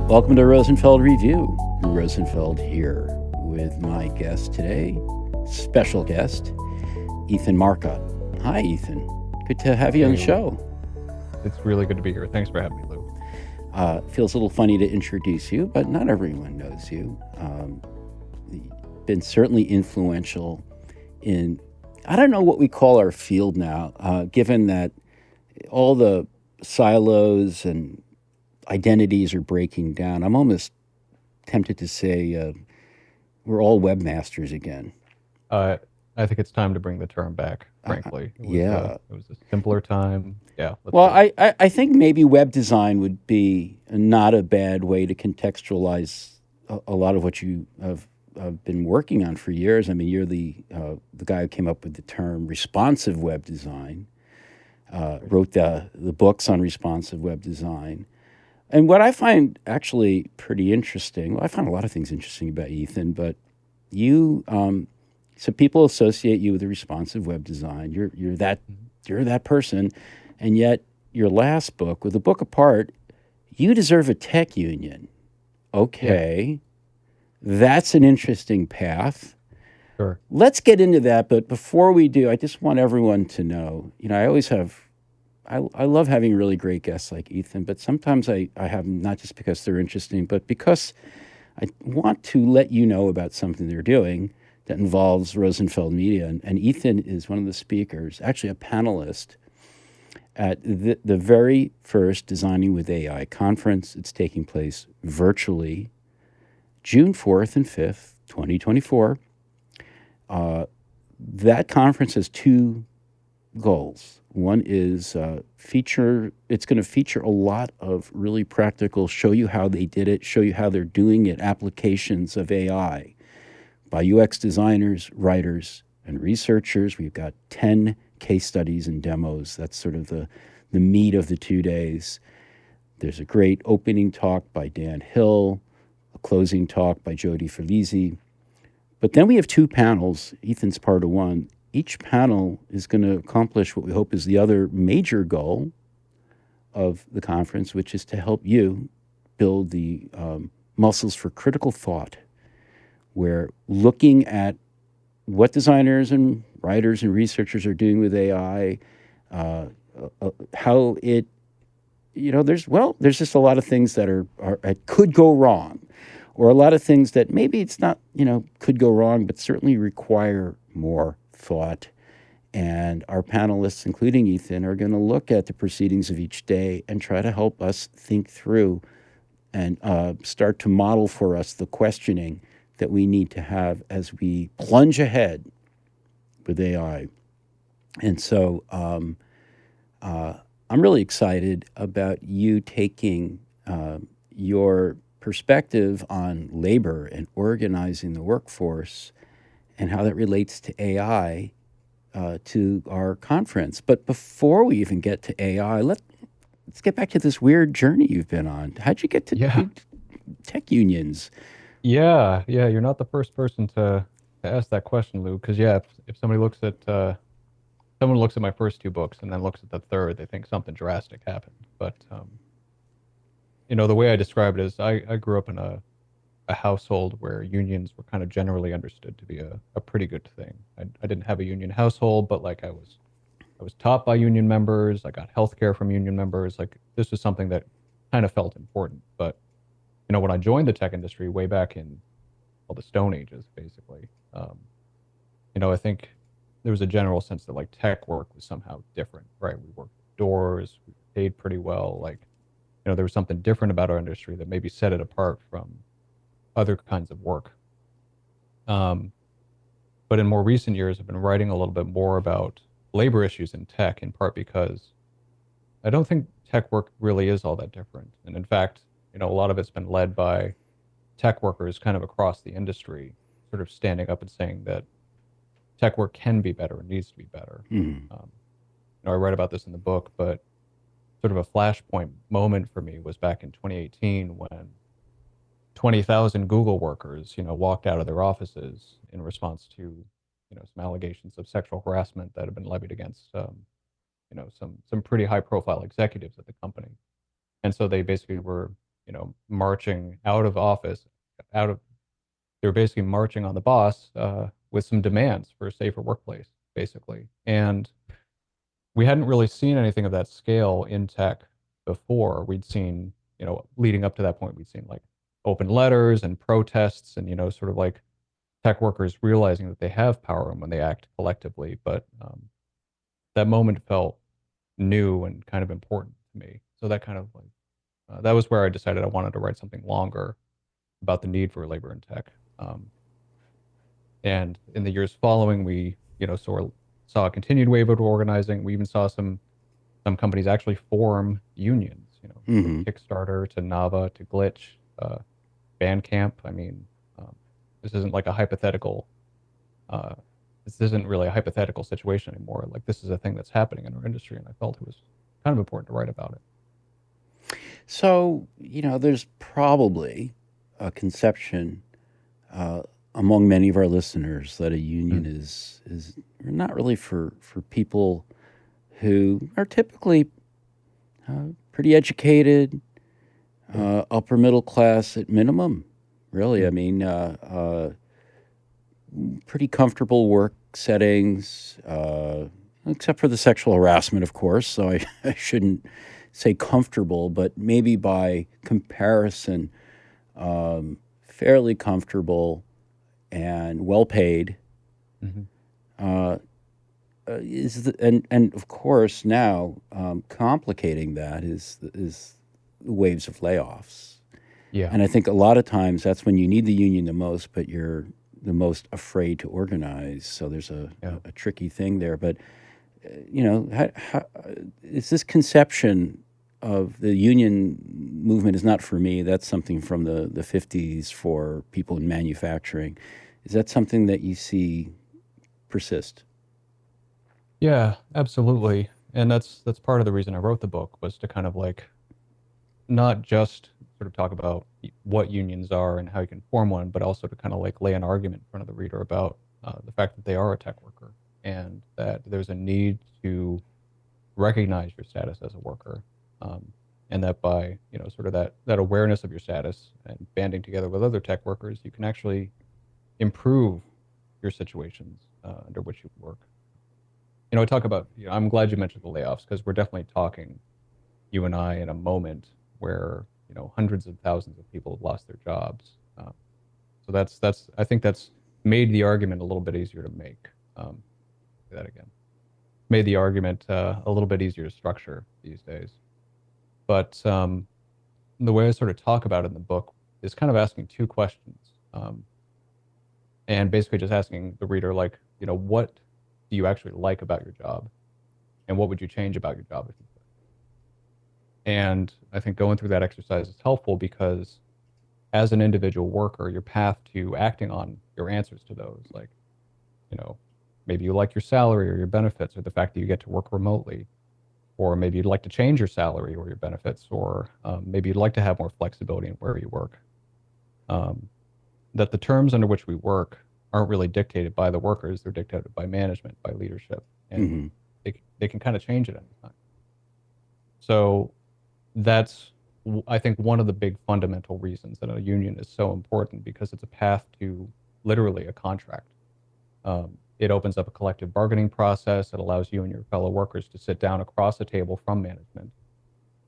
Welcome to Rosenfeld Review. Rosenfeld here with my guest today, special guest, Ethan Marcotte. Hi, Ethan. Good to have you on the Hey, Lou. show. It's really good to be here. Thanks for having me, Lou. Feels a little funny to introduce you, but not everyone knows you. Been certainly influential in, I don't know what we call our field now, given that all the silos and identities are breaking down. I'm almost tempted to say we're all webmasters again. Uh, I think it's time to bring the term back. Frankly, Yeah. it was a simpler time. Yeah, let's Well, do it. I think maybe web design would be not a bad way to contextualize a lot of what you have been working on for years. I mean, you're the guy who came up with the term responsive web design, Right. wrote the books on responsive web design. And what I find actually pretty interesting, well, I find a lot of things interesting about Ethan, but you, so people associate you with the responsive web design. Mhm. You're that person, and yet your last book, with a book apart, you deserve a tech union. Yeah, Okay, that's an interesting path. sure. Let's get into that, but before we do, I just want everyone to know, I always have I love having really great guests like Ethan, but sometimes I have them not just because they're interesting, but because I want to let you know about something they're doing that involves Rosenfeld Media. And Ethan is one of the speakers, actually a panelist at the very first Designing with AI conference. It's taking place virtually June 4th and 5th, 2024. Uh, that conference has two goals. One is it's going to feature a lot of really practical, show you how they did it, show you how they're doing it, applications of AI by UX designers, writers, and researchers. We've got 10 case studies and demos. That's sort of the meat of the 2 days. There's a great opening talk by Dan Hill, a closing talk by Jody Felizi. But then we have two panels. Ethan's part of one. Each panel is going to accomplish what we hope is the other major goal of the conference, which is to help you build the muscles for critical thought. Where looking at what designers and writers and researchers are doing with AI, uh, how it, there's just a lot of things that are could go wrong, or a lot of things that maybe it's not, could go wrong, but certainly require more thought. And our panelists, including Ethan, are going to look at the proceedings of each day and try to help us think through and start to model for us the questioning that we need to have as we plunge ahead with AI. And so uh, I'm really excited about you taking your perspective on labor and organizing the workforce and how that relates to AI to our conference. But before we even get to AI, let's get back to this weird journey you've been on. How'd you get to Yeah, tech unions? yeah. You're not the first person to ask that question, Lou. Because yeah, if somebody looks at someone looks at my first two books and then looks at the third, they think something drastic happened. But the way I describe it is, I grew up in a household where unions were kind of generally understood to be a pretty good thing. I didn't have a union household, but like I was taught by union members. I got healthcare from union members. Like this was something that kind of felt important. But when I joined the tech industry way back in the Stone Ages, basically, I think there was a general sense that like tech work was somehow different, right? We worked doors, we paid pretty well. Like, there was something different about our industry that maybe set it apart from other kinds of work. Um, but in more recent years, I've been writing a little bit more about labor issues in tech, in part because I don't think tech work really is all that different. And in fact, a lot of it's been led by tech workers kind of across the industry, sort of standing up and saying that tech work can be better and needs to be better. Hmm. Um, I write about this in the book, but sort of a flashpoint moment for me was back in 2018 when 20,000 Google workers, walked out of their offices in response to, some allegations of sexual harassment that have been levied against, some pretty high profile executives at the company. And so they basically were, marching out of office, out of they were basically marching on the boss with some demands for a safer workplace, basically. And we hadn't really seen anything of that scale in tech before. We'd seen, leading up to that point, we'd seen like open letters and protests and, sort of like tech workers realizing that they have power and when they act collectively. But that moment felt new and kind of important to me. So that kind of like, that was where I decided I wanted to write something longer about the need for labor in tech. And in the years following, we, saw a continued wave of organizing. We even saw some companies actually form unions, from Hmm. Kickstarter to Nava to Glitch, Bandcamp. I mean, um, this isn't like a hypothetical. Uh, this isn't really a hypothetical situation anymore. Like this is a thing that's happening in our industry, and I felt it was kind of important to write about it. So, there's probably a conception uh, among many of our listeners that a union Mm. is not really for people who are typically pretty educated, Sure. upper middle class at minimum. Really, I Mm. mean, pretty comfortable work settings, except for the sexual harassment, of course. So I shouldn't say comfortable, but maybe by comparison, fairly comfortable and well paid. Hmm. Uh, and of course now complicating that is the waves of layoffs. Yeah. And I think a lot of times that's when you need the union the most, but you're the most afraid to organize. So there's Yeah. a tricky thing there. But, is this conception of the union movement is not for me. That's something from the 50s for people in manufacturing. Is that something that you see persist? Yeah, absolutely. And that's part of the reason I wrote the book was to kind of like not just sort of talk about what unions are and how you can form one, but also to kind of like lay an argument in front of the reader about the fact that they are a tech worker and that there's a need to recognize your status as a worker. Um, and that by, sort of that awareness of your status and banding together with other tech workers, you can actually improve your situations under which you work. I talk about, I'm glad you mentioned the layoffs because we're definitely talking, you and I, in a moment where, hundreds of thousands of people have lost their jobs. So I think that's made the argument a little bit easier to make. Say that again. Made the argument a little bit easier to structure these days. But the way I sort of talk about it in the book is kind of asking two questions, and basically just asking the reader, like, what do you actually like about your job, and what would you change about your job if you could? And I think going through that exercise is helpful because as an individual worker, your path to acting on your answers to those, like, you know, maybe you like your salary or your benefits or the fact that you get to work remotely, or maybe you'd like to change your salary or your benefits, or maybe you'd like to have more flexibility in where you work. Um, that the terms under which we work aren't really dictated by the workers; they're dictated by management, by leadership, and Hmm. they can kind of change at any time. So that's I think one of the big fundamental reasons that a union is so important because it's a path to literally a contract. It opens up a collective bargaining process. It allows you and your fellow workers to sit down across a table from management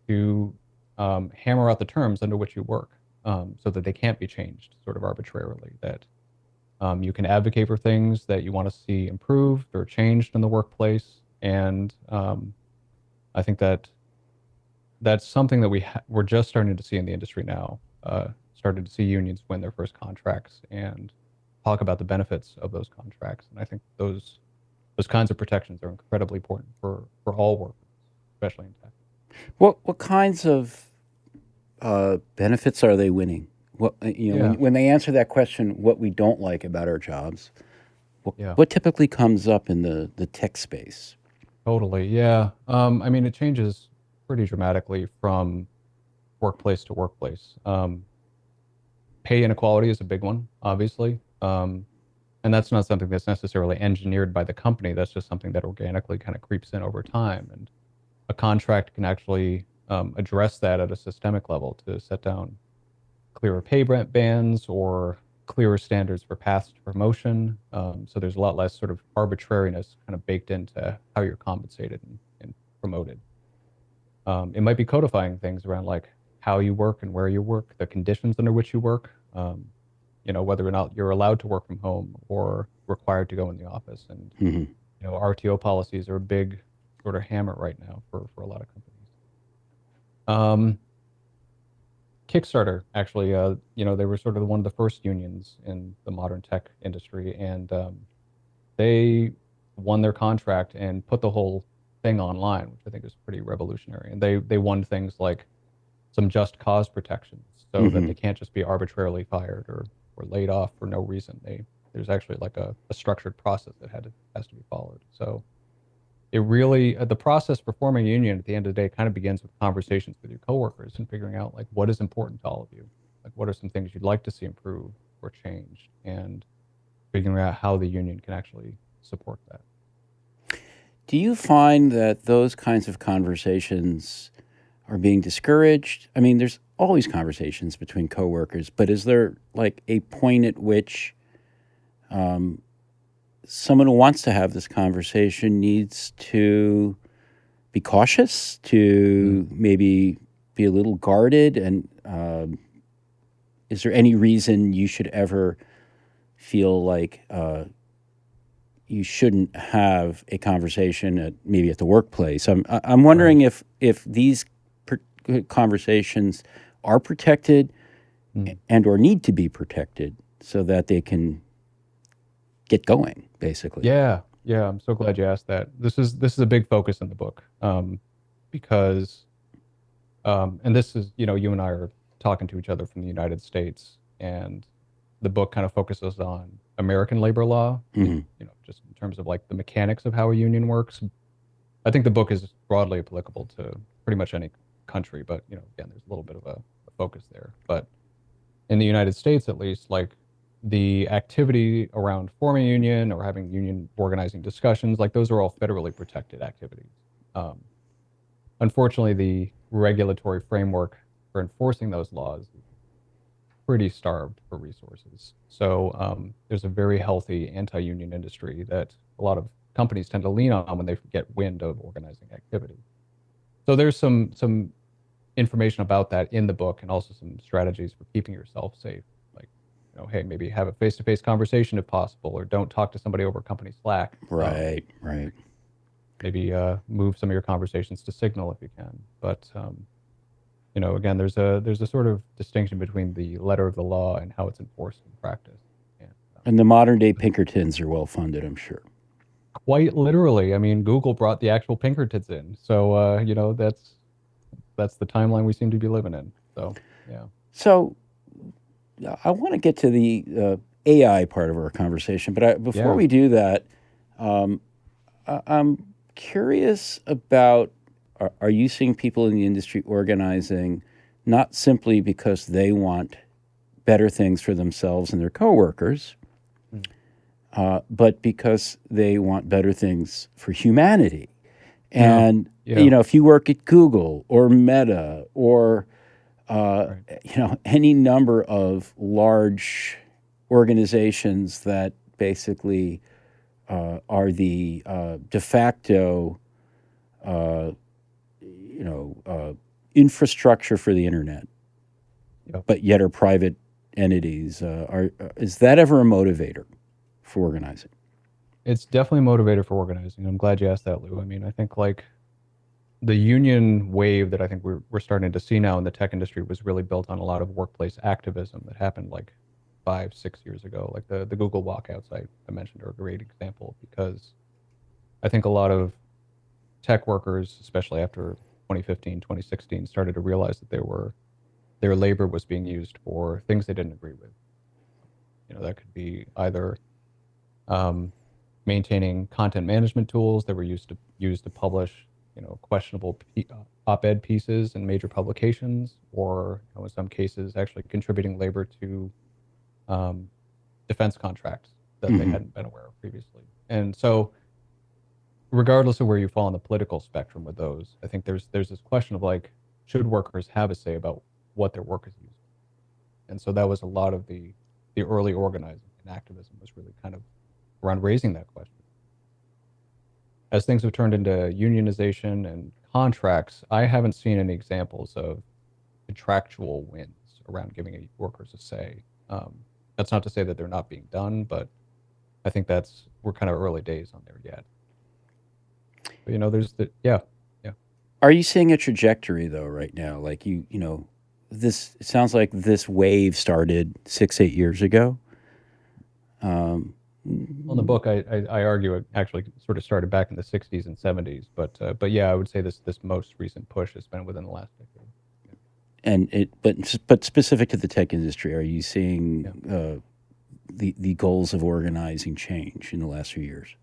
to hammer out the terms under which you work, so that they can't be changed sort of arbitrarily. That you can advocate for things that you want to see improved or changed in the workplace. And I think that that's something that we're just starting to see in the industry now. Started to see unions win their first contracts and talk about the benefits of those contracts. And I think those kinds of protections are incredibly important for all workers, especially in tech. What kinds of benefits are they winning? Yeah, When they answer that question, what we don't like about our jobs, yeah, what typically comes up in the tech space? totally. Yeah. I mean, it changes pretty dramatically from workplace to workplace. Pay inequality is a big one, obviously. And that's not something that's necessarily engineered by the company. That's just something that organically kind of creeps in over time. And a contract can actually address that at a systemic level to set down clearer pay bands or clearer standards for paths to promotion. So there's a lot less sort of arbitrariness kind of baked into how you're compensated and promoted. It might be codifying things around like how you work and where you work, the conditions under which you work, whether or not you're allowed to work from home or required to go in the office. And, Hmm. RTO policies are a big sort of hammer right now for a lot of companies. Um, Kickstarter, actually, they were sort of one of the first unions in the modern tech industry, and they won their contract and put the whole thing online, which I think is pretty revolutionary. And they won things like some just cause protections, so that Hmm. they can't just be arbitrarily fired or laid off for no reason. There's actually like a structured process that has to be followed. So it really the process for forming a union at the end of the day kind of begins with conversations with your coworkers and figuring out like what is important to all of you, like what are some things you'd like to see improved or changed, and figuring out how the union can actually support that. Do you find that those kinds of conversations are being discouraged? I mean, there's always conversations between coworkers, but is there like a point at which um, someone who wants to have this conversation needs to be cautious, Mm. to maybe be a little guarded? And is there any reason you should ever feel like you shouldn't have a conversation maybe at the workplace? I'm Right. wondering if these conversations are protected Mm. and or need to be protected so that they can get going, basically. Yeah, yeah. I'm so glad you asked that. This is a big focus in the book, because and this is, you and I are talking to each other from the United States, and the book kind of focuses on American labor law, Hmm. just in terms of like the mechanics of how a union works. I think the book is broadly applicable to pretty much any country, but again, there's a little bit of a focus there. But in the United States, at least, like the activity around forming a union or having union organizing discussions, like those are all federally protected activities. Um, Unfortunately, the regulatory framework for enforcing those laws is pretty starved for resources. So there's a very healthy anti-union industry that a lot of companies tend to lean on when they get wind of organizing activity. So there's some information about that in the book, and also some strategies for keeping yourself safe. Like, hey, maybe have a face-to-face conversation if possible, or don't talk to somebody over company Slack. Right, right. Maybe move some of your conversations to Signal if you can. But again, there's a sort of distinction between the letter of the law and how it's enforced in practice. And And the modern day Pinkertons are well funded, I'm sure. quite literally, I mean, Google brought the actual Pinkertons in, so that's the timeline we seem to be living in. So yeah, So I want to get to the AI part of our conversation, but before yeah. we do that, um, I'm curious about are you seeing people in the industry organizing not simply because they want better things for themselves and their coworkers, Mm. but because they want better things for humanity? Yeah, And, yeah, if you work at Google or Meta or, uh, right. any number of large organizations that basically are the de facto, uh, infrastructure for the internet, Yep. but yet are private entities. Is that ever a motivator for organizing? It's definitely a motivator for organizing. I'm glad you asked that, Lou. I mean, I think like the union wave that I think we're starting to see now in the tech industry was really built on a lot of workplace activism that happened like 5, 6 years ago. Like the Google walkouts I mentioned are a great example, because I think a lot of tech workers, especially after 2015, 2016, started to realize that their labor was being used for things they didn't agree with. That could be either um, maintaining content management tools that were used to publish, questionable op-ed pieces in major publications, or in some cases actually contributing labor to um, defense contracts that they Hmm. hadn't been aware of previously. And so, regardless of where you fall on the political spectrum with those, I think there's this question of like, should workers have a say about what their work is used? And so that was a lot of the early organizing and activism was really kind of around raising that question. As things have turned into unionization and contracts, I haven't seen any examples of contractual wins around giving workers a say. That's not to say that they're not being done, but I think that's we're kind of early days on there yet. But there's the yeah, yeah. Are you seeing a trajectory though right now? Like this it sounds like this wave started 6, 8 years ago. Um, Well, in the book, I argue it actually sort of started back in the '60s and '70s, but yeah, I would say this most recent push has been within the last decade. and but specific to the tech industry, are you seeing Yeah. the goals of organizing change in the last few years?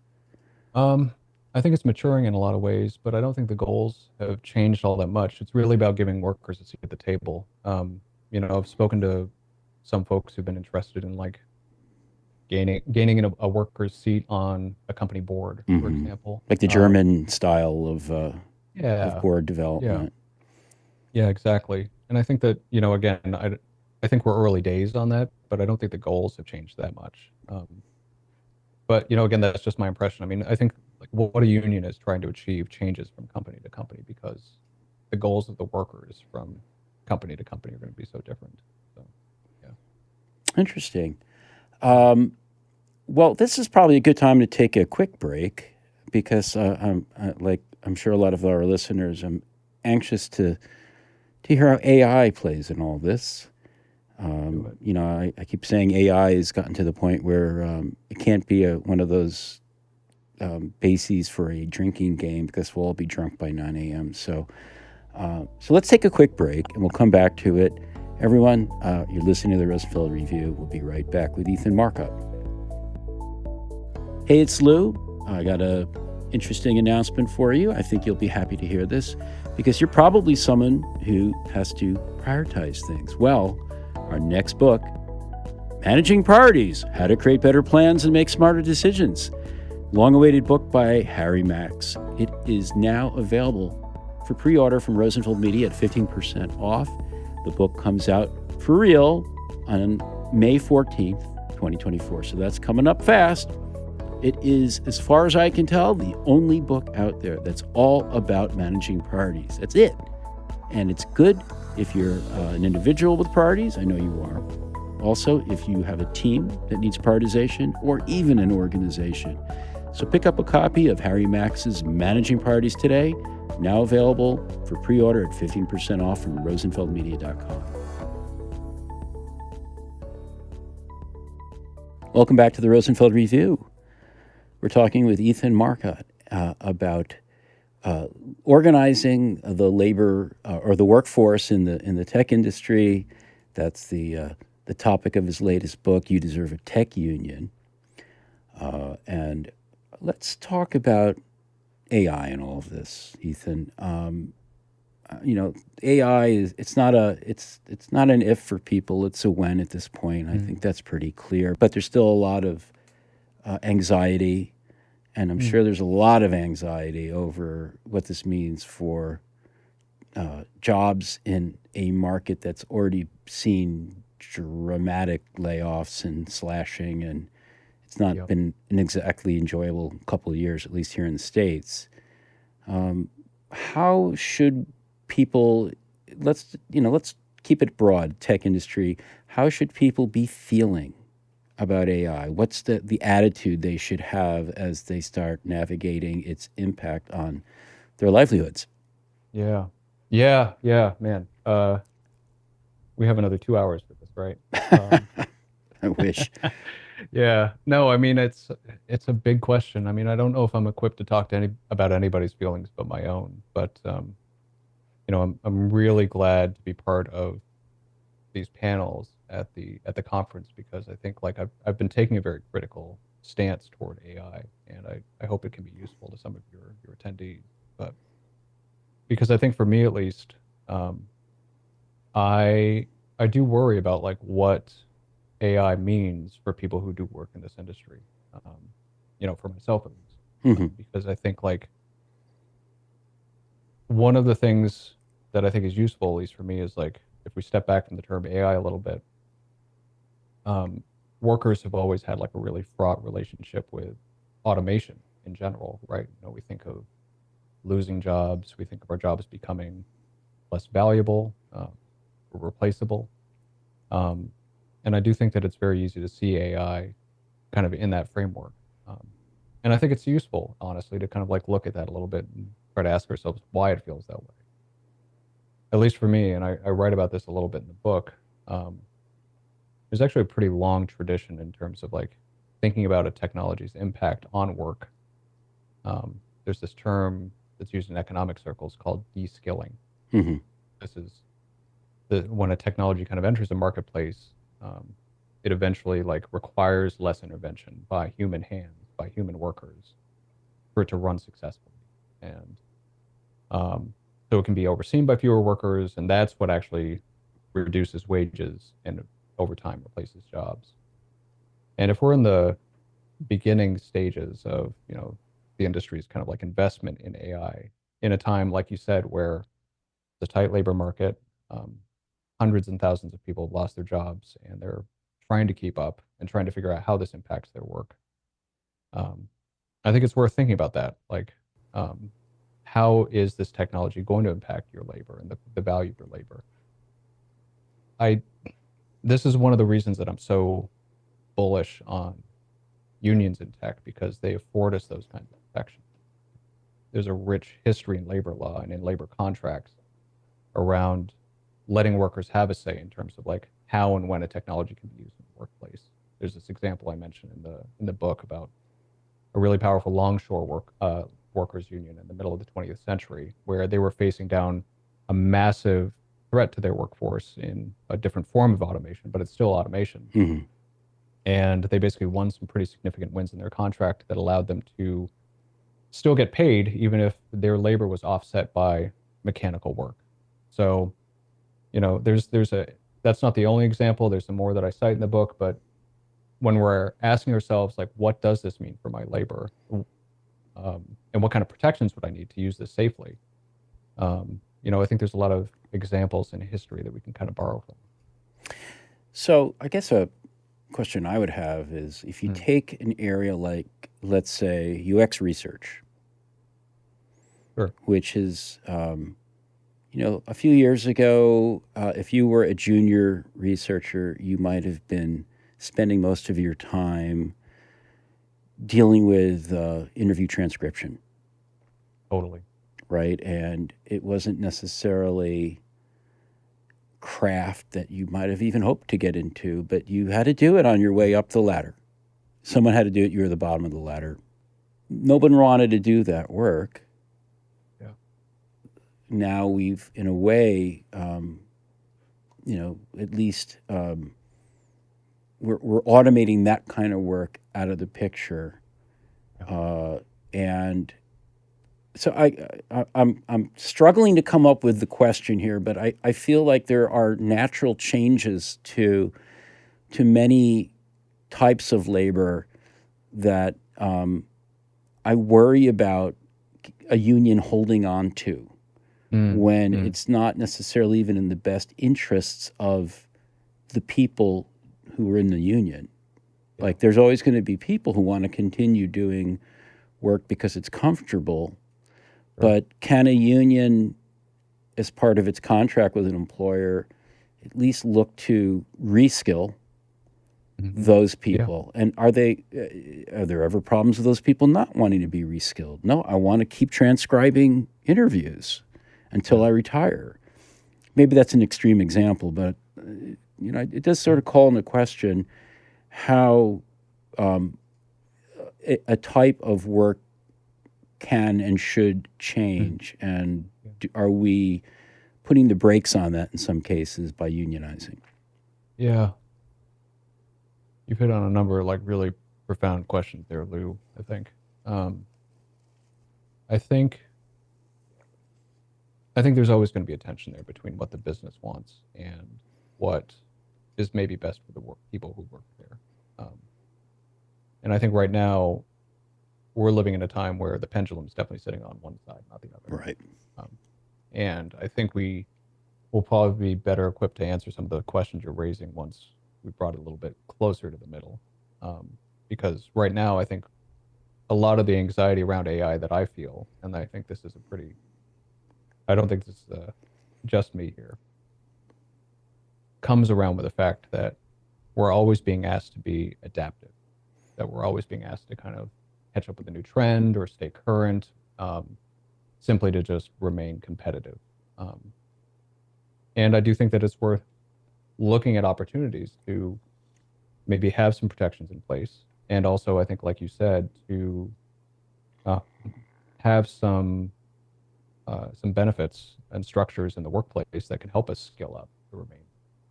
I think it's maturing in a lot of ways, but I don't think the goals have changed all that much. It's really about giving workers a seat at the table. I've spoken to some folks who've been interested in like gaining a worker's seat on a company board, for Hmm. example. Like the German style of Yeah, board yeah, development. yeah, exactly. And I think that, again, I think we're early days on that, but I don't think the goals have changed that much. But again, that's just my impression. I mean, I think like what a union is trying to achieve changes from company to company because the goals of the workers from company to company are going to be so different. So, yeah. Interesting. Um, well, this is probably a good time to take a quick break because I'm sure a lot of our listeners. I'm anxious to hear how AI plays in all this. Do it. I keep saying AI has gotten to the point where it can't be one of those bases for a drinking game because we'll all be drunk by 9 a.m. So let's take a quick break and we'll come back to it. Everyone, you're listening to the Rosenfeld Review. We'll be right back with Ethan Marcotte. Hey, it's Lou. I got a interesting announcement for you. I think you'll be happy to hear this because you're probably someone who has to prioritize things. Well, our next book, Managing Priorities: How to Create Better Plans and Make Smarter Decisions, long-awaited book by Harry Max. It is now available for pre-order from Rosenfeld Media at 15% off. The book comes out for real on May 14th, 2024. So that's coming up fast. It is, as far as I can tell, the only book out there that's all about managing priorities. That's it. And it's good if you're an individual with priorities. I know you are. Also, if you have a team that needs prioritization or even an organization. So pick up a copy of Harry Max's Managing Priorities today, now available for pre-order at 15% off from rosenfeldmedia.com. Welcome back to the Rosenfeld Review. We're talking with Ethan Marcotte about organizing the labor or the workforce in the tech industry. That's the topic of his latest book, You Deserve a Tech Union. And let's talk about AI and all of this, Ethan. AI is it's not an if for people. It's a when at this point. I think that's pretty clear. But there's still a lot of anxiety, and I'm sure there's a lot of anxiety over what this means for jobs in a market that's already seen dramatic layoffs and slashing, and it's not Yep. been an exactly enjoyable couple of years, at least here in the States. How should people, let's keep it broad, tech industry, how should people be feeling about AI? What's the attitude they should have as they start navigating its impact on their livelihoods? Yeah. Yeah. Yeah, man. We have another 2 hours for this, right? Um, I wish. yeah. No, I mean it's a big question. I mean, I don't know if I'm equipped to talk to about anybody's feelings but my own. But I'm really glad to be part of these panels at the conference because I think like I've been taking a very critical stance toward AI, and I hope it can be useful to some of your attendees. But because I think for me at least, um, I I do worry about like what AI means for people who do work in this industry. Um, for myself at least, Hmm. because I think like one of the things. that I think is useful, at least for me, is like if we step back from the term AI a little bit, um, workers have always had like a really fraught relationship with automation in general, right? We think of losing jobs, we think of our jobs becoming less valuable, or replaceable. Um, and I do think that it's very easy to see AI kind of in that framework. Um, and I think it's useful, honestly, to kind of like look at that a little bit and try to ask ourselves why it feels that way. At least for me, and I write about this a little bit in the book. Um, there's actually a pretty long tradition in terms of like thinking about a technology's impact on work. There's this term that's used in economic circles called de-skilling. Hmm. This is when a technology kind of enters a marketplace, um, it eventually like requires less intervention by human hands, by human workers, for it to run successfully. And so it can be overseen by fewer workers, and that's what actually reduces wages and over time replaces jobs. And if we're in the beginning stages of, the industry's kind of like investment in AI, in a time, like you said, where the tight labor market, um, hundreds and thousands of people have lost their jobs and they're trying to keep up and trying to figure out how this impacts their work. Um, I think it's worth thinking about that. Like, um, how is this technology going to impact your labor and the value of your labor? I This is one of the reasons that I'm so bullish on unions in tech because they afford us those kinds of protections. There's a rich history in labor law and in labor contracts around letting workers have a say in terms of like how and when a technology can be used in the workplace. There's this example I mentioned in the book about a really powerful longshore workers union in the middle of the 20th century, where they were facing down a massive threat to their workforce in a different form of automation, but it's still automation. Hmm. And they basically won some pretty significant wins in their contract that allowed them to still get paid, even if their labor was offset by mechanical work. So, there's a that's not the only example. There's some more that I cite in the book, but when we're asking ourselves like, what does this mean for my labor, and what kind of protections would I need to use this safely? I think there's a lot of examples in history that we can kind of borrow from. So I guess a question I would have is if you Mm, take an area like, let's say, UX research, sure. which is, a few years ago, if you were a junior researcher, you might have been spending most of your time dealing with interview transcription, Totally. right? And it wasn't necessarily craft that you might have even hoped to get into, but you had to do it on your way up the ladder. Someone had to do it, you were the bottom of the ladder. Nobody wanted to do that work. Yeah. Now we've, in a way, at least we're automating that kind of work out of the picture. Yeah. And so I'm struggling to come up with the question here, but I feel like there are natural changes to many types of labor that I worry about a union holding on to Mm, when mm, it's not necessarily even in the best interests of the people who are in the union. yeah. Like, there's always going to be people who want to continue doing work because it's comfortable, Sure. but can a union, as part of its contract with an employer, at least look to reskill Mhm. those Yeah. people? And are there ever problems with those people not wanting to be reskilled? No, I want to keep transcribing interviews until Yeah. I retire. Maybe that's an extreme example, but it does sort Yeah. of call into question how um, a type of work can and should Mm, change, and yeah. are we putting the brakes on that in some cases by unionizing? Yeah. You've hit on a number of like really profound questions there, Lou, I think. Um, I think I think there's always going to be a tension there between what the business wants and what is maybe best for the people who work there. Um, and I think right now we're living in a time where the pendulum is definitely sitting on one side, not the other. Right. Um, And I think we will probably be better equipped to answer some of the questions you're raising once we brought it a little bit closer to the middle. Um, because right now, I think a lot of the anxiety around AI that I feel, and I think this is a pretty, I don't think this is just me here, comes around with the fact that we're always being asked to be adaptive, that we're always being asked to kind of catch up with a new trend or stay current, simply to just remain competitive. Um, and I do think that it's worth looking at opportunities to maybe have some protections in place. And also, I think, like you said, to uh, have some benefits and structures in the workplace that can help us skill up to remain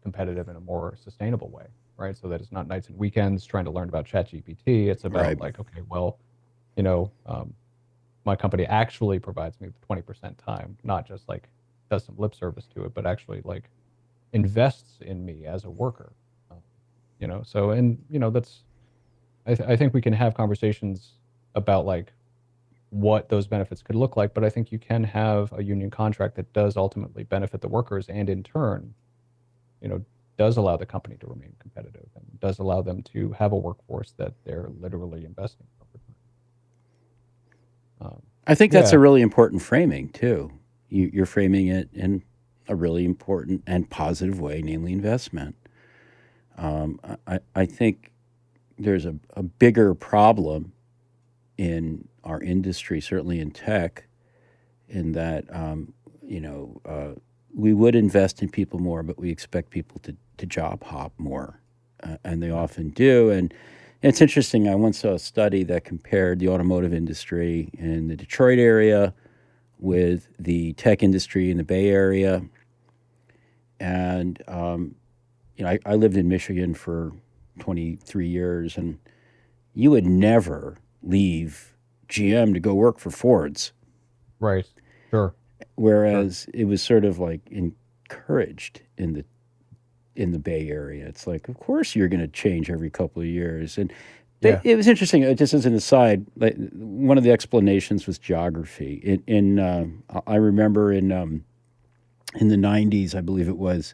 competitive in a more sustainable way, right? So that it's not nights and weekends trying to learn about ChatGPT. It's about Right. like, okay, well, you know, my company actually provides me with 20% time, not just like does some lip service to it, but actually like invests in me as a worker. Um, so and that's I think we can have conversations about like what those benefits could look like, but I think you can have a union contract that does ultimately benefit the workers and in turn, you know, does allow the company to remain competitive and does allow them to have a workforce that they're literally investing in over time. I think that's a Yeah, really important framing too. You're framing it in a really important and positive way, namely investment. I think there's a bigger problem in our industry, certainly in tech, in that we would invest in people more, but we expect people to job hop more, and they yeah, often do. And it's interesting. I once saw a study that compared the automotive industry in the Detroit area with the tech industry in the Bay Area. And I lived in Michigan for 23 years, and you would never leave GM to go work for Ford's, right. Sure, sure. whereas it was sort of like encouraged in the Bay Area. It's like, of course, you're going to change every couple of years. And Yeah. it was interesting. Just as an aside, like, one of the explanations was geography. I remember in the '90s, I believe it was,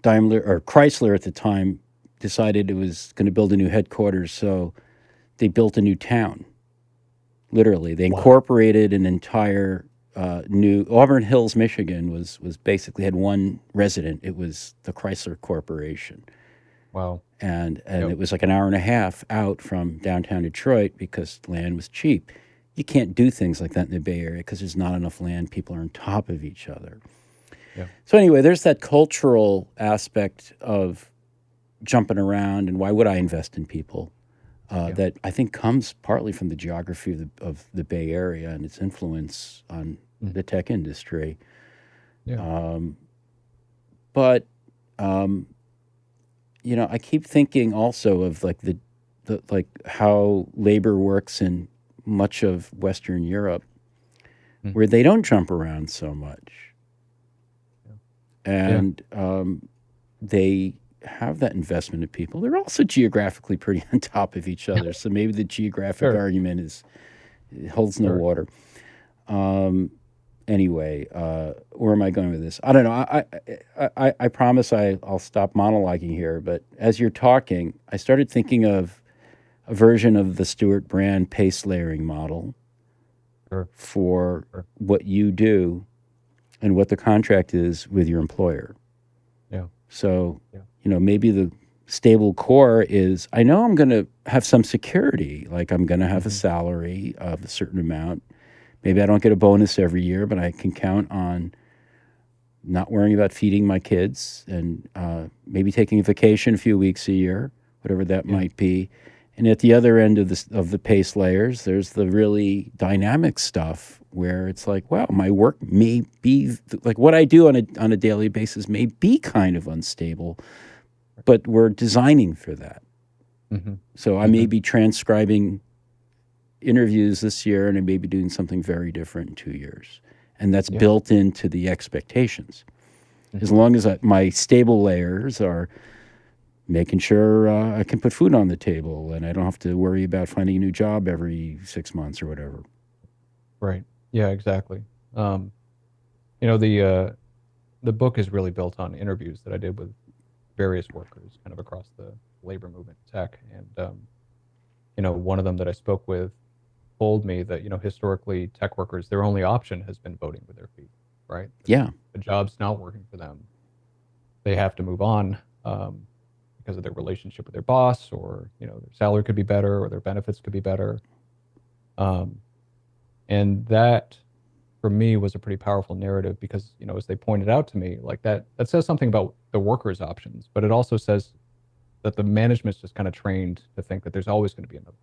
Daimler or Chrysler at the time decided it was going to build a new headquarters, so they built a new town. Literally, they Wow. incorporated an entire new Auburn Hills, Michigan was basically had one resident. It was the Chrysler Corporation, Wow. and Yep. it was like an hour and a half out from downtown Detroit because land was cheap. You can't do things like that in the Bay Area because there's not enough land. People are on top of each other. Yeah. So anyway, there's that cultural aspect of jumping around, and why would I invest in people? Yeah. That I think comes partly from the geography of the Bay Area and its influence on Mm. the tech industry. Yeah. But I keep thinking also of like the like how labor works in much of Western Europe, Mm. where they don't jump around so much, Yeah. Yeah. and they have that investment in people. They're also geographically pretty on top of each other, so maybe the geographic Sure. argument it holds no Sure. water. Anyway, where am I going with this? I don't know. I promise I'll stop monologuing here. But as you're talking, I started thinking of a version of the Stewart Brand pace layering model Sure. for Sure. what you do and what the contract is with your employer. Yeah. So, Yeah. maybe the stable core is I know I'm going to have some security, like I'm going to have a Hmm. salary of a certain amount. Maybe I don't get a bonus every year, but I can count on not worrying about feeding my kids and maybe taking a vacation a few weeks a year, whatever that Yeah. might be. And at the other end of the pace layers, there's the really dynamic stuff where it's like, wow, my work may be like what I do on a daily basis may be kind of unstable, but we're designing for that. Hmm. So I may Hmm. be transcribing interviews this year and I may be doing something very different in 2 years. And that's Yeah. built into the expectations. As Hmm. long as my stable layers are making sure I can put food on the table and I don't have to worry about finding a new job every 6 months or whatever. Right. Yeah. Exactly. Um, The book is really built on interviews that I did with various workers kind of across the labor movement in tech. And, one of them that I spoke with told me that, historically tech workers, their only option has been voting with their feet, right? That if Yeah. a job's not working for them, they have to move on because of their relationship with their boss, or, their salary could be better or their benefits could be better. Um, and that for me was a pretty powerful narrative because, as they pointed out to me, like that says something about the workers' options, but it also says that the management's just kind of trained to think that there's always going to be another,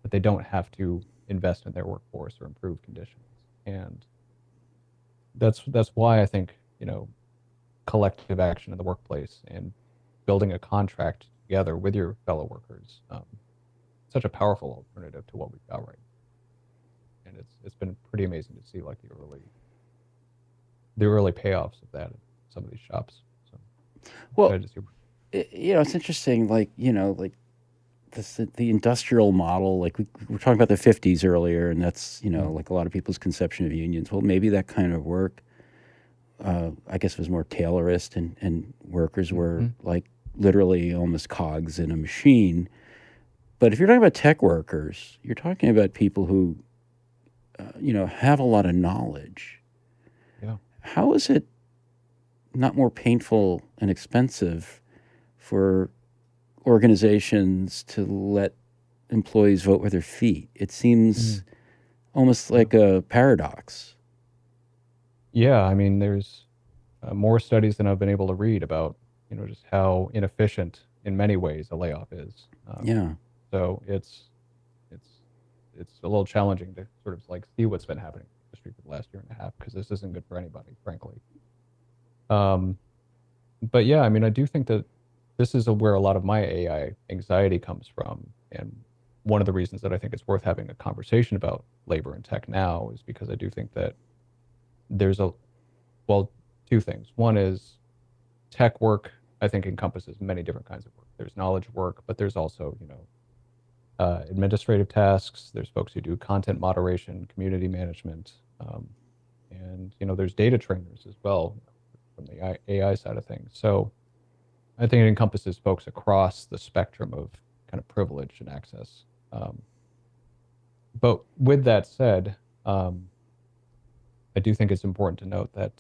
that they don't have to invest in their workforce or improve conditions. And that's why I think, collective action in the workplace and building a contract together with your fellow workers, such a powerful alternative to what we've got right now. And it's been pretty amazing to see like the early payoffs of that in some of these shops. So Well, excited to see. it's interesting. Like like the industrial model. Like we were talking about the '50s earlier, and that's like a lot of people's conception of unions. Well, maybe that kind of work, I guess, was more Taylorist, and workers were Mm-hmm. like literally almost cogs in a machine. But if you're talking about tech workers, you're talking about people who have a lot of knowledge. Yeah. How is it not more painful and expensive for organizations to let employees vote with their feet? It Mm. seems almost Yeah. like a paradox. Yeah. I mean, there's more studies than I've been able to read about, just how inefficient in many ways a layoff is. Yeah. So it's it's a little challenging to sort of like see what's been happening in the industry for the last year and a half because this isn't good for anybody, frankly. Um, but yeah, I mean, I do think that this is where a lot of my AI anxiety comes from, and one of the reasons that I think it's worth having a conversation about labor and tech now is because I do think that there's a well, two things. One is tech work, I think, encompasses many different kinds of work. There's knowledge work, but there's also, administrative tasks. There's folks who do content moderation, community management, and there's data trainers as well from the AI side of things. So I think it encompasses folks across the spectrum of kind of privilege and access. Um, but with that said, um, I do think it's important to note that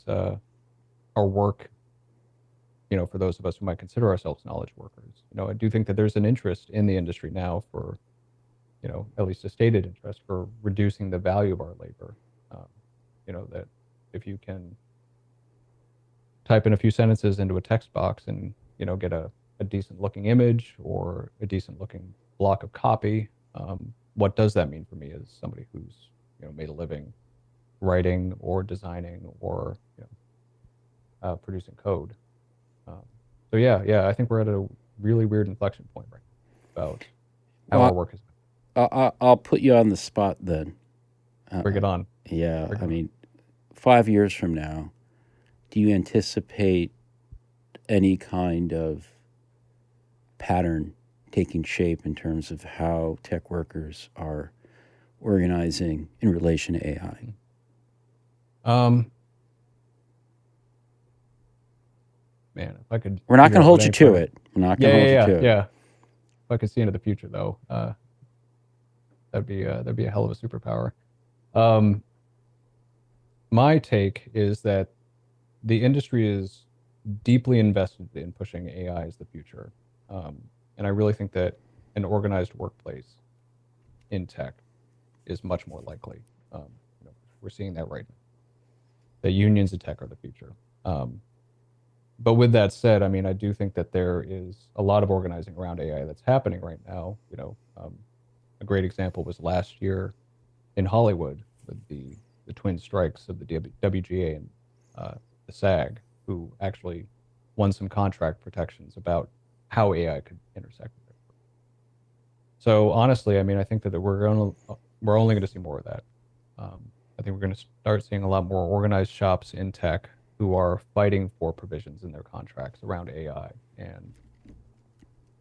our work, for those of us who might consider ourselves knowledge workers, I do think that there's an interest in the industry now for, at least a stated interest for reducing the value of our labor. Um, that if you can type in a few sentences into a text box and, get a decent looking image or a decent looking block of copy, what does that mean for me as somebody who's, made a living writing or designing or, producing code? Um, so yeah, I think we're at a really weird inflection point right now about how our Well, work is. I'll put you on the spot then. Bring Uh, it on. yeah. Bring I it on. mean, 5 years from now, do you anticipate any kind of pattern taking shape in terms of how tech workers are organizing in relation to AI? Um, Man, if I could We're not figure going to out what hold you any to part of it. We're not going yeah, to hold yeah, you yeah, to it. yeah. If I could see into the future though, that'd be a hell of a superpower. Um, my take is that the industry is deeply invested in pushing AI as the future, um, and I really think that an organized workplace in tech is much more likely. Um, we're seeing that right now. The unions in tech are the future. Um, but with that said, I mean, I do think that there is a lot of organizing around AI that's happening right now. A great example was last year in Hollywood with the twin strikes of the WGA and uh, the SAG, who actually won some contract protections about how AI could intersect with it. So honestly, I mean, I think that we're only going to see more of that. I think we're going to start seeing a lot more organized shops in tech who are fighting for provisions in their contracts around AI and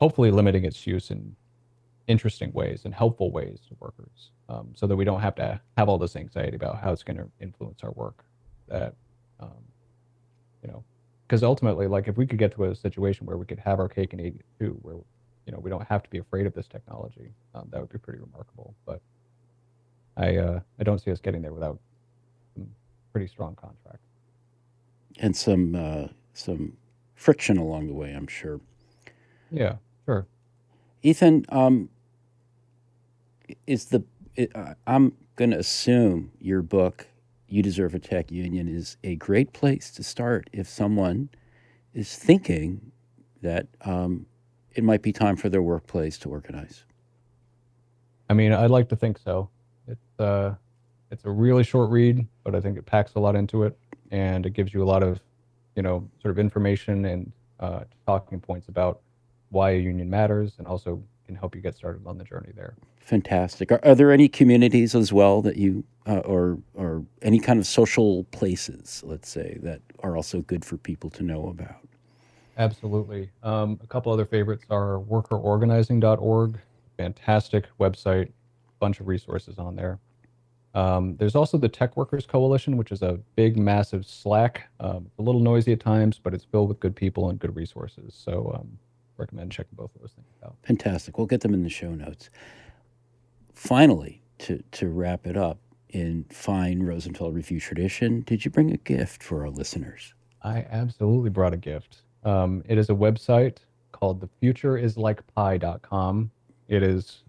hopefully limiting its use in interesting ways and helpful ways to workers, so that we don't have to have all this anxiety about how it's going to influence our work. That Um, you know, because ultimately, like if we could get to a situation where we could have our cake and eat it too, where we don't have to be afraid of this technology, that would be pretty remarkable. But I don't see us getting there without some pretty strong contracts. And some friction along the way, I'm sure. Yeah, sure. Ethan, is the I'm going to assume your book, You Deserve a Tech Union, is a great place to start if someone is thinking that it might be time for their workplace to organize. I mean, I'd like to think so. It's a really short read, but I think it packs a lot into it, and it gives you a lot of, sort of information and talking points about why a union matters, and also can help you get started on the journey there. Fantastic. Are there any communities as well that you, or any kind of social places, let's say, that are also good for people to know about? Absolutely. A couple other favorites are workerorganizing.org, fantastic website, bunch of resources on there. There's also the Tech Workers Coalition, which is a big, massive Slack. It's a little noisy at times, but it's filled with good people and good resources. So recommend checking both of those things out. Fantastic. We'll get them in the show notes. Finally, to wrap it up, in fine Rosenfeld Review tradition, did you bring a gift for our listeners? I absolutely brought a gift. It is a website called thefutureislikepie.com. It is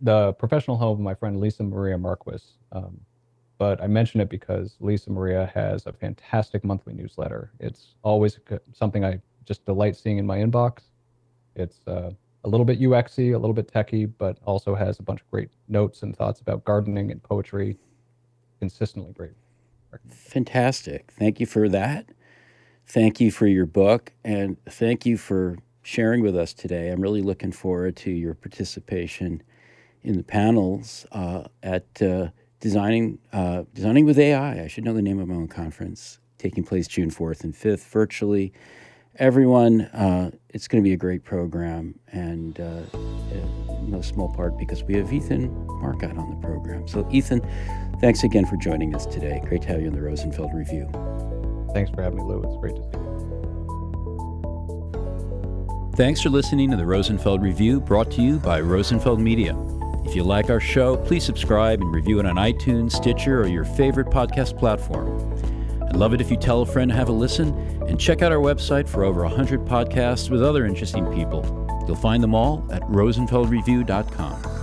the professional home of my friend Lisa Maria Marquis. But I mention it because Lisa Maria has a fantastic monthly newsletter. It's always something I just delight seeing in my inbox. It's a little bit UXy, a little bit techy, but also has a bunch of great notes and thoughts about gardening and poetry. Consistently great. Fantastic. Thank you for that. Thank you for your book, and thank you for sharing with us today. I'm really looking forward to your participation in the panels at Designing with AI. I should know the name of my own conference, taking place June 4th and 5th virtually. Everyone, it's going to be a great program, and in no small part because we have Ethan Marcotte on the program. So, Ethan, thanks again for joining us today. Great to have you on the Rosenfeld Review. Thanks for having me, Lou. It's great to see you. Thanks for listening to the Rosenfeld Review, brought to you by Rosenfeld Media. If you like our show, please subscribe and review it on iTunes, Stitcher, or your favorite podcast platform. I'd love it if you tell a friend to have a listen, and check out our website for over 100 podcasts with other interesting people. You'll find them all at rosenfeldreview.com.